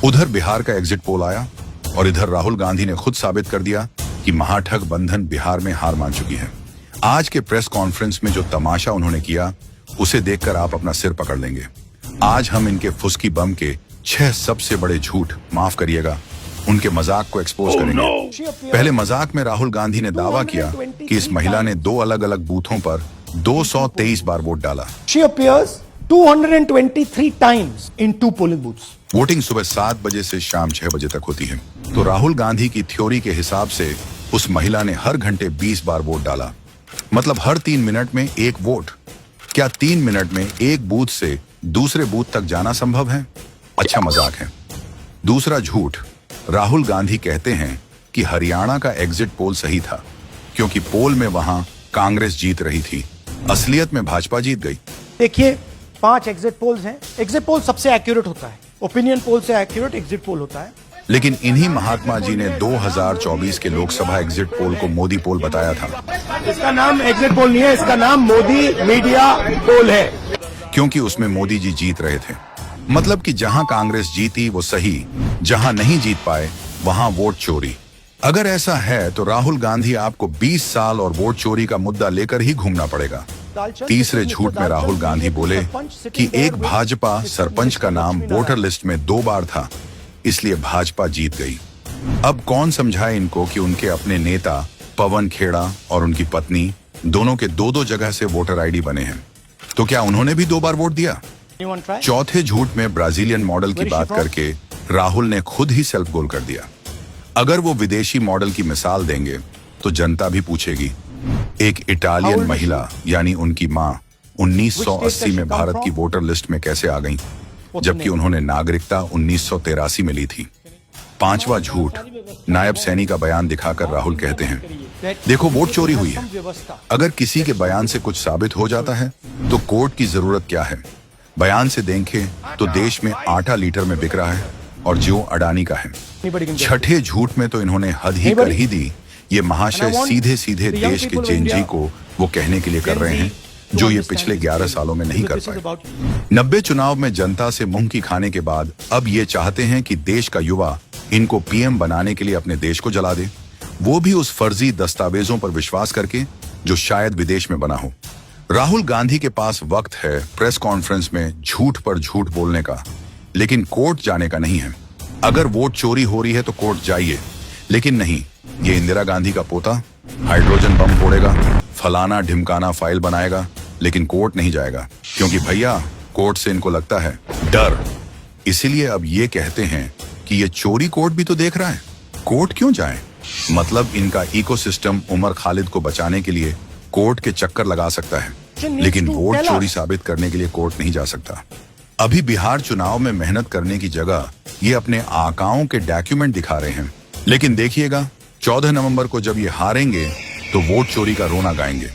उधर बिहार का exit poll आया और इधर राहुल गांधी ने खुद साबित कर दिया कि महागठबंधन बिहार में हार मान चुकी है। आज के प्रेस कॉन्फ्रेंस में जो तमाशा उन्होंने किया उसे देखकर आप अपना सिर पकड़ लेंगे। आज हम इनके फुसकी बम के 6 सबसे बड़े झूठ, माफ करिएगा, उनके मजाक को एक्सपोज करेंगे। पहले मजाक में राहुल गांधी ने दावा किया कि इस महिला ने 2 अलग अलग बूथों पर 223 बार वोट डाला। She appears 223 times in 2 polling booths. Voting सुबह 7 बजे से शाम 6 बजे तक होती है। तो राहुल गांधी की थ्योरी के हिसाब से उस महिला ने हर घंटे 20 बार वोट डाला, मतलब हर 3 मिनट में 1 वोट। क्या 3 मिनट में एक बूथ से दूसरे बूथ तक जाना संभव है? अच्छा मजाक है। दूसरा झूठ, राहुल गांधी कहते हैं कि हरियाणा का एग्जिट पोल सही था क्योंकि पोल में वहां कांग्रेस जीत रही थी, असलियत में भाजपा जीत गई। देखिए 5 एग्जिट पोल्स हैं। एग्जिट पोल सबसे एक्यूरेट होता है, ओपिनियन पोल से एक्यूरेट एग्जिट पोल होता है। लेकिन इन्हीं महात्मा जी ने 2024 के लोकसभा एग्जिट पोल को मोदी पोल बताया था। इसका नाम एग्जिट पोल नहीं है, इसका नाम मोदी मीडिया पोल है, क्योंकि उसमें मोदी जी जीत रहे थे। मतलब कि जहां कांग्रेस जीती वो सही, जहां नहीं जीत पाए वहां वोट चोरी। अगर ऐसा है तो राहुल गांधी आपको 20 साल और वोट चोरी का मुद्दा लेकर ही घूमना पड़ेगा। तीसरे झूठ में राहुल गांधी बोले कि एक भाजपा सरपंच का नाम वोटर लिस्ट में 2 बार था, इसलिए भाजपा जीत गई। अब कौन समझाए इनको कि उनके अपने नेता पवन खेड़ा और उनकी पत्नी दोनों के 2-2 जगह से वोटर आईडी बने हैं, तो क्या उन्होंने भी 2 बार वोट दिया? चौथे झूठ में ब्राजीलियन मॉडल की बात करके राहुल ने खुद ही सेल्फ गोल कर दिया। अगर वो विदेशी मॉडल की मिसाल देंगे तो जनता भी पूछेगी, एक इटालियन महिला यानी उनकी मां 1980 में भारत की वोटर लिस्ट में कैसे आ गईं, जबकि उन्होंने नागरिकता 1983 में ली थी। 5वां झूठ, नायब सैनी का बयान दिखाकर राहुल कहते हैं, देखो वोट चोरी हुई है। अगर किसी के बयान से कुछ साबित हो जाता है तो कोर्ट की जरूरत क्या है? बयान से देखें तो देश में आटा लीटर में बिक रहा है और जियो अडानी का है। छठे झूठ में तो इन्होंने हद ही कर ही दी। ये महाशय सीधे सीधे देश के जेनजी को वो कहने के लिए कर रहे हैं जो ये पिछले 11 सालों में नहीं कर पाए। 90 चुनाव में जनता से मुंह की खाने के बाद अब ये चाहते हैं कि देश का युवा इनको पीएम बनाने के लिए अपने देश को जला दे, वो भी उस फर्जी दस्तावेजों पर विश्वास करके जो शायद विदेश में बना हो। राहुल गांधी के पास वक्त है प्रेस कॉन्फ्रेंस में झूठ पर झूठ बोलने का, लेकिन कोर्ट जाने का नहीं है। अगर वोट चोरी हो रही है तो कोर्ट जाइए, लेकिन नहीं, ये इंदिरा गांधी का पोता हाइड्रोजन बम फोड़ेगा, फलाना ढिमकाना फाइल बनाएगा, लेकिन कोर्ट नहीं जाएगा, क्योंकि भैया कोर्ट से इनको लगता है डर। इसीलिए अब ये कहते हैं कि ये चोरी कोर्ट भी तो देख रहा है, कोर्ट क्यों जाए? मतलब इनका इकोसिस्टम उमर खालिद को बचाने के लिए कोर्ट के चक्कर लगा सकता है, लेकिन वोट चोरी साबित करने के लिए कोर्ट नहीं जा सकता। अभी बिहार चुनाव में मेहनत करने की जगह ये अपने आकाओं के डॉक्यूमेंट दिखा रहे हैं, लेकिन देखिएगा 14 नवंबर को जब ये हारेंगे तो वोट चोरी का रोना गाएंगे।